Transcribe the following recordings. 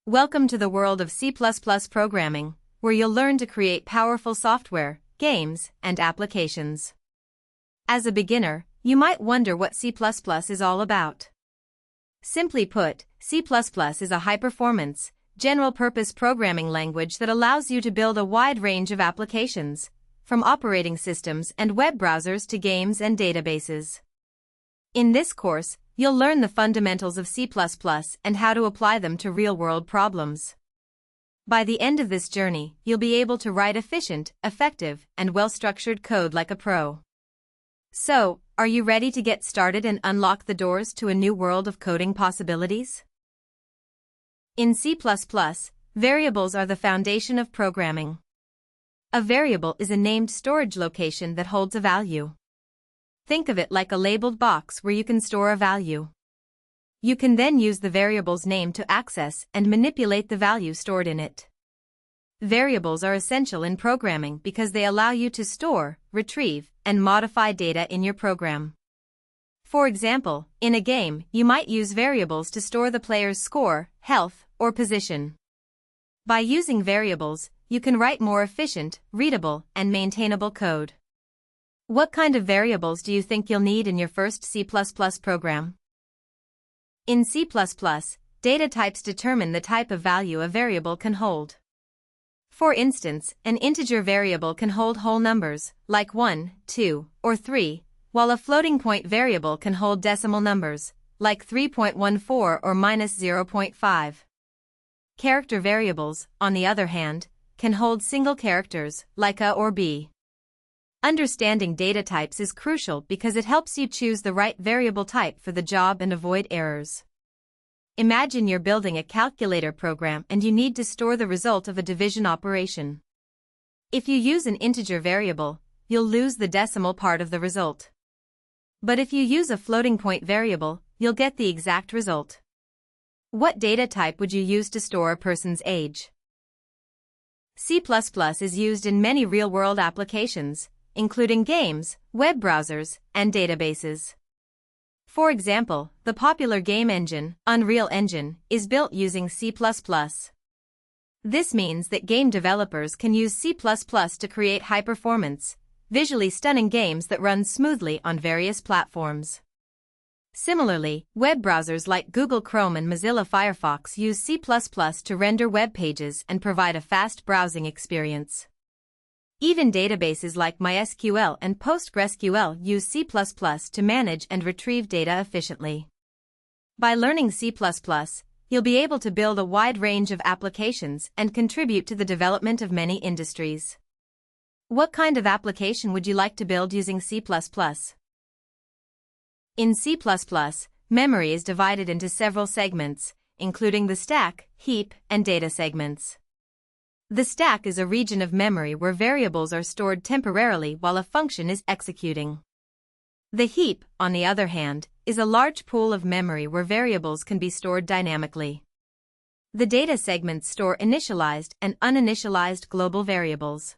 Welcome to the world of C++ programming, where you'll learn to create powerful software, games, and applications. As a beginner, you might wonder what C++ is all about. Simply put, C++ is a high-performance, general-purpose programming language that allows you to build a wide range of applications, from operating systems and web browsers to games and databases. In this course, you'll learn the fundamentals of C++ and how to apply them to real-world problems. By the end of this journey, you'll be able to write efficient, effective, and well-structured code like a pro. So, are you ready to get started and unlock the doors to a new world of coding possibilities? In C++, variables are the foundation of programming. A variable is a named storage location that holds a value. Think of it like a labeled box where you can store a value. You can then use the variable's name to access and manipulate the value stored in it. Variables are essential in programming because they allow you to store, retrieve, and modify data in your program. For example, in a game, you might use variables to store the player's score, health, or position. By using variables, you can write more efficient, readable, and maintainable code. What kind of variables do you think you'll need in your first C++ program? In C++, data types determine the type of value a variable can hold. For instance, an integer variable can hold whole numbers, like 1, 2, or 3, while a floating point variable can hold decimal numbers, like 3.14 or -0.5. Character variables, on the other hand, can hold single characters, like a or b. Understanding data types is crucial because it helps you choose the right variable type for the job and avoid errors. Imagine you're building a calculator program and you need to store the result of a division operation. If you use an integer variable, you'll lose the decimal part of the result. But if you use a floating point variable, you'll get the exact result. What data type would you use to store a person's age? C++ is used in many real-world applications, including games, web browsers, and databases. For example, the popular game engine, Unreal Engine, is built using C++. This means that game developers can use C++ to create high-performance, visually stunning games that run smoothly on various platforms. Similarly, web browsers like Google Chrome and Mozilla Firefox use C++ to render web pages and provide a fast browsing experience. Even databases like MySQL and PostgreSQL use C++ to manage and retrieve data efficiently. By learning C++, you'll be able to build a wide range of applications and contribute to the development of many industries. What kind of application would you like to build using C++? In C++, memory is divided into several segments, including the stack, heap, and data segments. The stack is a region of memory where variables are stored temporarily while a function is executing. The heap, on the other hand, is a large pool of memory where variables can be stored dynamically. The data segments store initialized and uninitialized global variables.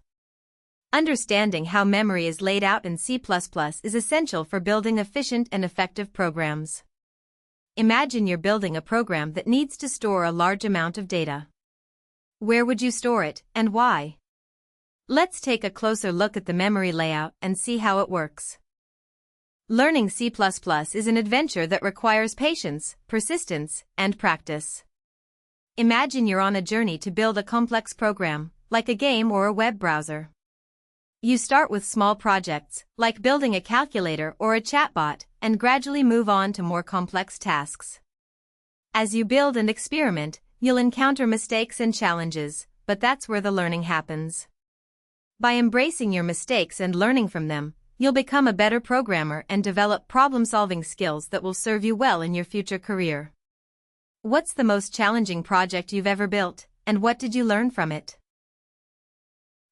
Understanding how memory is laid out in C++ is essential for building efficient and effective programs. Imagine you're building a program that needs to store a large amount of data. Where would you store it, and why? Let's take a closer look at the memory layout and see how it works. Learning C++ is an adventure that requires patience, persistence, and practice. Imagine you're on a journey to build a complex program, like a game or a web browser. You start with small projects, like building a calculator or a chatbot, and gradually move on to more complex tasks. As you build and experiment, you'll encounter mistakes and challenges, but that's where the learning happens. By embracing your mistakes and learning from them, you'll become a better programmer and develop problem-solving skills that will serve you well in your future career. What's the most challenging project you've ever built, and what did you learn from it?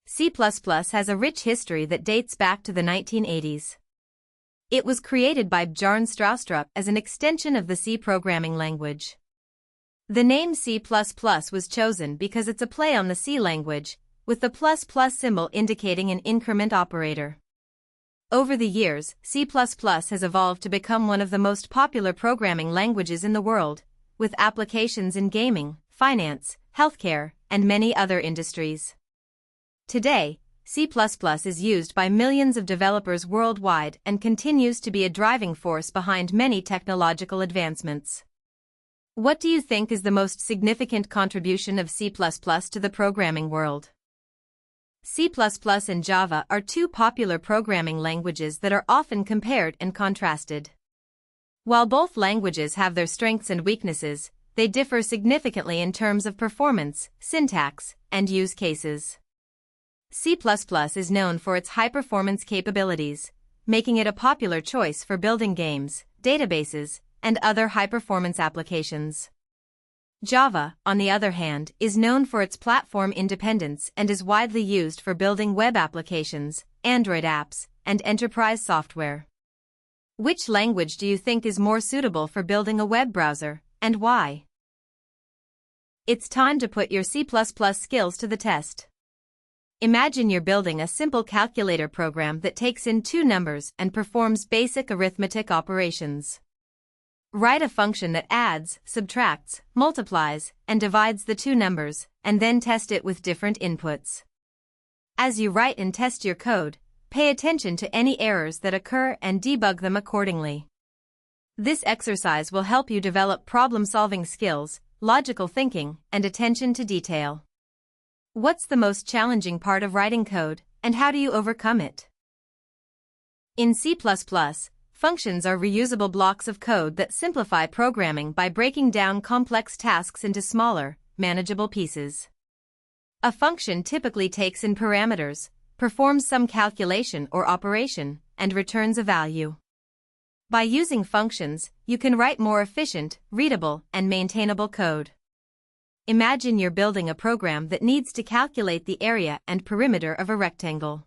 C++ has a rich history that dates back to the 1980s. It was created by Bjarne Stroustrup as an extension of the C programming language. The name C++ was chosen because it's a play on the C language, with the ++ symbol indicating an increment operator. Over the years, C++ has evolved to become one of the most popular programming languages in the world, with applications in gaming, finance, healthcare, and many other industries. Today, C++ is used by millions of developers worldwide and continues to be a driving force behind many technological advancements. What do you think is the most significant contribution of C++ to the programming world? C++ and Java are two popular programming languages that are often compared and contrasted. While both languages have their strengths and weaknesses, they differ significantly in terms of performance, syntax, and use cases. C++ is known for its high-performance capabilities, making it a popular choice for building games, databases, and other high-performance applications. Java, on the other hand, is known for its platform independence and is widely used for building web applications, Android apps, and enterprise software. Which language do you think is more suitable for building a web browser, and why? It's time to put your C++ skills to the test. Imagine you're building a simple calculator program that takes in two numbers and performs basic arithmetic operations. Write a function that adds, subtracts, multiplies, and divides the two numbers, and then test it with different inputs. As you write and test your code, pay attention to any errors that occur and debug them accordingly. This exercise will help you develop problem-solving skills, logical thinking, and attention to detail. What's the most challenging part of writing code, and how do you overcome it? In C++, functions are reusable blocks of code that simplify programming by breaking down complex tasks into smaller, manageable pieces. A function typically takes in parameters, performs some calculation or operation, and returns a value. By using functions, you can write more efficient, readable, and maintainable code. Imagine you're building a program that needs to calculate the area and perimeter of a rectangle.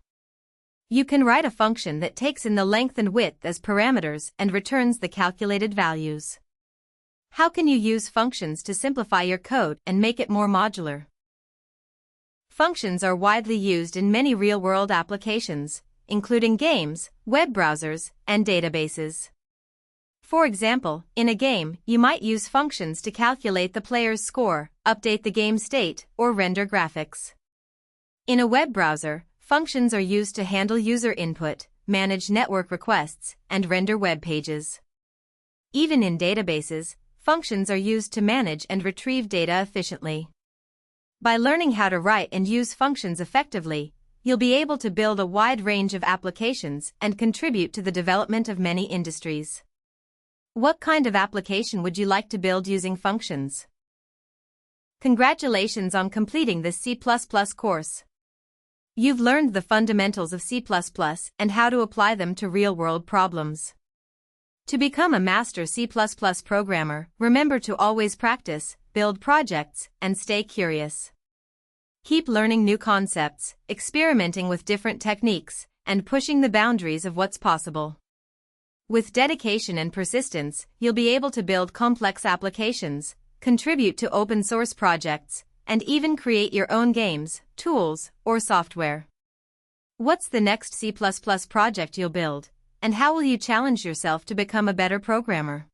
You can write a function that takes in the length and width as parameters and returns the calculated values. How can you use functions to simplify your code and make it more modular? Functions are widely used in many real-world applications, including games, web browsers, and databases. For example, in a game, you might use functions to calculate the player's score, update the game state, or render graphics. In a web browser, functions are used to handle user input, manage network requests, and render web pages. Even in databases, functions are used to manage and retrieve data efficiently. By learning how to write and use functions effectively, you'll be able to build a wide range of applications and contribute to the development of many industries. What kind of application would you like to build using functions? Congratulations on completing this C++ course. You've learned the fundamentals of C++ and how to apply them to real-world problems. To become a master C++ programmer, remember to always practice, build projects, and stay curious. Keep learning new concepts, experimenting with different techniques, and pushing the boundaries of what's possible. With dedication and persistence, you'll be able to build complex applications, contribute to open-source projects, and even create your own games, tools, or software. What's the next C++ project you'll build, and how will you challenge yourself to become a better programmer?